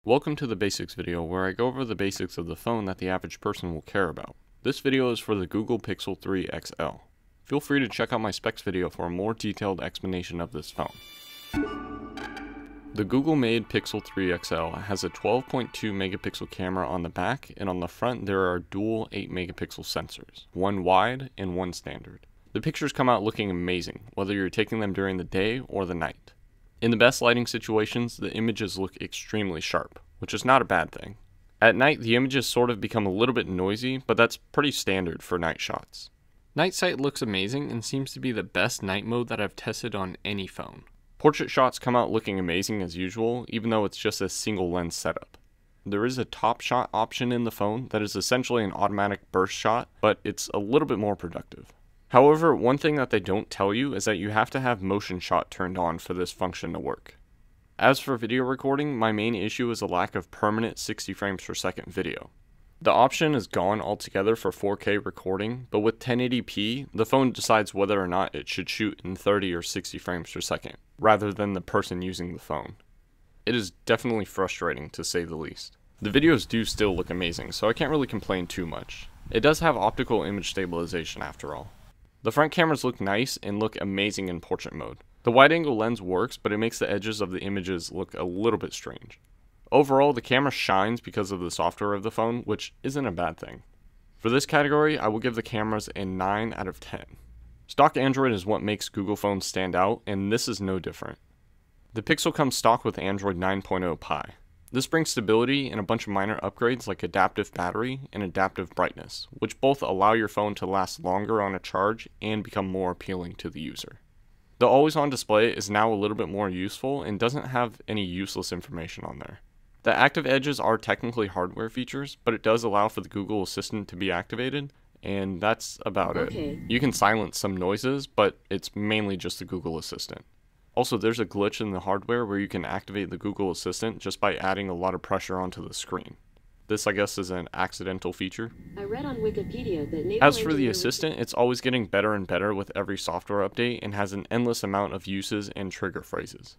Welcome to the basics video where I go over the basics of the phone that the average person will care about. This video is for the Google Pixel 3 XL. Feel free to check out my specs video for a more detailed explanation of this phone. The Google-made Pixel 3 XL has a 12.2 megapixel camera on the back, and on the front there are dual 8 megapixel sensors, one wide and one standard. The pictures come out looking amazing, whether you're taking them during the day or the night. In the best lighting situations, the images look extremely sharp, which is not a bad thing. At night, the images sort of become a little bit noisy, but that's pretty standard for night shots. Night sight looks amazing and seems to be the best night mode that I've tested on any phone. Portrait shots come out looking amazing as usual, even though it's just a single lens setup. There is a top shot option in the phone that is essentially an automatic burst shot, but it's a little bit more productive. However, one thing that they don't tell you is that you have to have motion shot turned on for this function to work. As for video recording, my main issue is a lack of permanent 60 frames per second video. The option is gone altogether for 4K recording, but with 1080p, the phone decides whether or not it should shoot in 30 or 60 frames per second, rather than the person using the phone. It is definitely frustrating to say the least. The videos do still look amazing, so I can't really complain too much. It does have optical image stabilization after all. The front cameras look nice and look amazing in portrait mode. The wide-angle lens works, but it makes the edges of the images look a little bit strange. Overall, the camera shines because of the software of the phone, which isn't a bad thing. For this category, I will give the cameras a 9 out of 10. Stock Android is what makes Google phones stand out, and this is no different. The Pixel comes stock with Android 9.0 Pie. This brings stability and a bunch of minor upgrades like adaptive battery and adaptive brightness, which both allow your phone to last longer on a charge and become more appealing to the user. The always-on display is now a little bit more useful and doesn't have any useless information on there. The active edges are technically hardware features, but it does allow for the Google Assistant to be activated, and that's about it. You can silence some noises, but it's mainly just the Google Assistant. Also, there's a glitch in the hardware where you can activate the Google Assistant just by adding a lot of pressure onto the screen. This, I guess, is an accidental feature. I read on Wikipedia that As for the Assistant, it's always getting better and better with every software update and has an endless amount of uses and trigger phrases.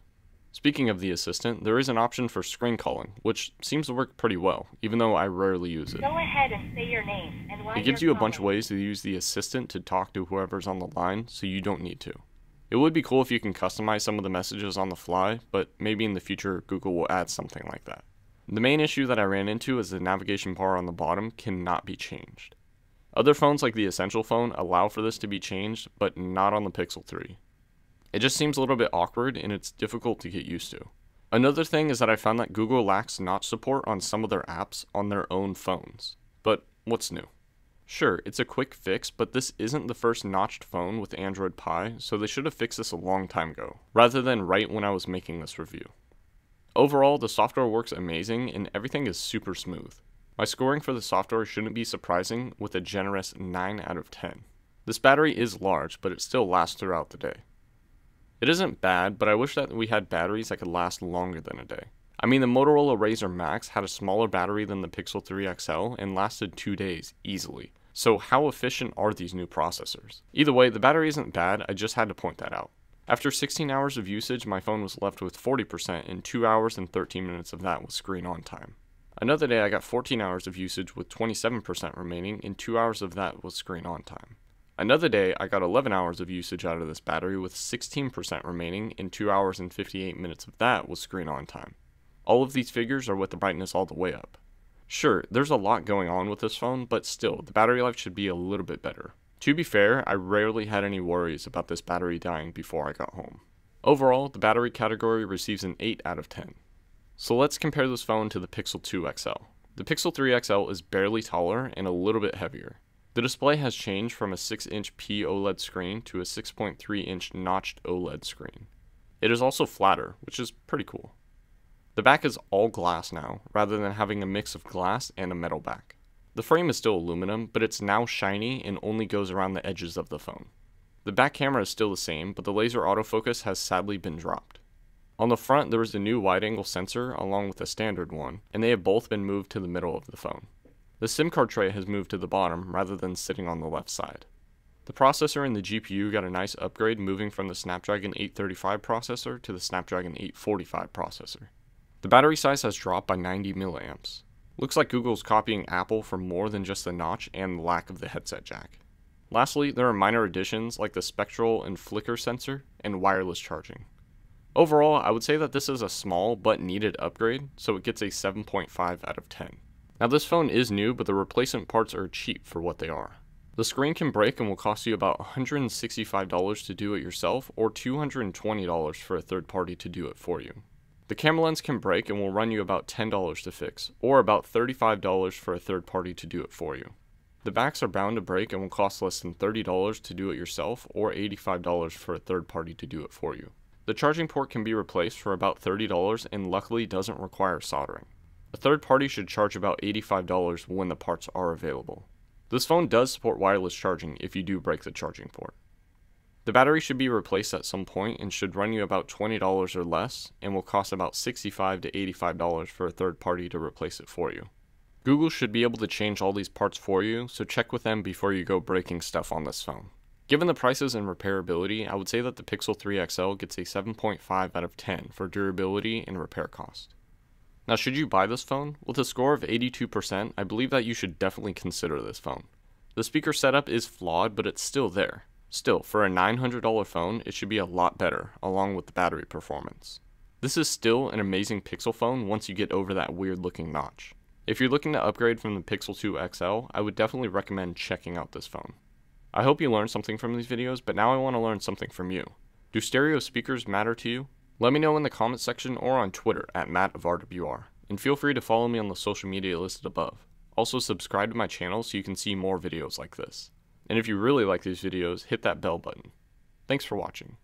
Speaking of the Assistant, there is an option for screen calling, which seems to work pretty well, even though I rarely use it. Go ahead and say your name and why It gives you a bunch of ways to use the Assistant to talk to whoever's on the line, so you don't need to. It would be cool if you can customize some of the messages on the fly, but maybe in the future Google will add something like that. The main issue that I ran into is the navigation bar on the bottom cannot be changed. Other phones like the Essential phone allow for this to be changed, but not on the Pixel 3. It just seems a little bit awkward and it's difficult to get used to. Another thing is that I found that Google lacks notch support on some of their apps on their own phones. But what's new? Sure, it's a quick fix, but this isn't the first notched phone with Android Pie, so they should have fixed this a long time ago, rather than right when I was making this review. Overall, the software works amazing and everything is super smooth. My scoring for the software shouldn't be surprising with a generous 9 out of 10. This battery is large, but it still lasts throughout the day. It isn't bad, but I wish that we had batteries that could last longer than a day. I mean, the Motorola Razr Max had a smaller battery than the Pixel 3 XL and lasted 2 days easily. So how efficient are these new processors? Either way, the battery isn't bad, I just had to point that out. After 16 hours of usage, my phone was left with 40% and 2 hours and 13 minutes of that was screen on time. Another day I got 14 hours of usage with 27% remaining and 2 hours of that was screen on time. Another day I got 11 hours of usage out of this battery with 16% remaining and 2 hours and 58 minutes of that was screen on time. All of these figures are with the brightness all the way up. Sure, there's a lot going on with this phone, but still, the battery life should be a little bit better. To be fair, I rarely had any worries about this battery dying before I got home. Overall, the battery category receives an 8 out of 10. So let's compare this phone to the Pixel 2 XL. The Pixel 3 XL is barely taller and a little bit heavier. The display has changed from a 6-inch OLED screen to a 6.3-inch notched OLED screen. It is also flatter, which is pretty cool. The back is all glass now, rather than having a mix of glass and a metal back. The frame is still aluminum, but it's now shiny and only goes around the edges of the phone. The back camera is still the same, but the laser autofocus has sadly been dropped. On the front, there is a new wide-angle sensor along with a standard one, and they have both been moved to the middle of the phone. The SIM card tray has moved to the bottom rather than sitting on the left side. The processor and the GPU got a nice upgrade moving from the Snapdragon 835 processor to the Snapdragon 845 processor. The The battery size has dropped by 90 milliamps. Looks like Google's copying Apple for more than just the notch and the lack of the headset jack. Lastly, there are minor additions like the spectral and flicker sensor and wireless charging. Overall, I would say that this is a small but needed upgrade, so it gets a 7.5 out of 10. Now this phone is new, but the replacement parts are cheap for what they are. The screen can break and will cost you about $165 to do it yourself, or $220 for a third party to do it for you. The camera lens can break and will run you about $10 to fix, or about $35 for a third party to do it for you. The backs are bound to break and will cost less than $30 to do it yourself, or $85 for a third party to do it for you. The charging port can be replaced for about $30 and luckily doesn't require soldering. A third party should charge about $85 when the parts are available. This phone does support wireless charging if you do break the charging port. The battery should be replaced at some point and should run you about $20 or less and will cost about $65 to $85 for a third party to replace it for you. Google should be able to change all these parts for you, so check with them before you go breaking stuff on this phone. Given the prices and repairability, I would say that the Pixel 3 XL gets a 7.5 out of 10 for durability and repair cost. Now, should you buy this phone? With a score of 82%, I believe that you should definitely consider this phone. The speaker setup is flawed, but it's still there. Still, for a $900 phone, it should be a lot better, along with the battery performance. This is still an amazing Pixel phone once you get over that weird looking notch. If you're looking to upgrade from the Pixel 2 XL, I would definitely recommend checking out this phone. I hope you learned something from these videos, but now I want to learn something from you. Do stereo speakers matter to you? Let me know in the comment section or on Twitter at MattofRWR, and feel free to follow me on the social media listed above. Also subscribe to my channel so you can see more videos like this. And if you really like these videos, hit that bell button. Thanks for watching.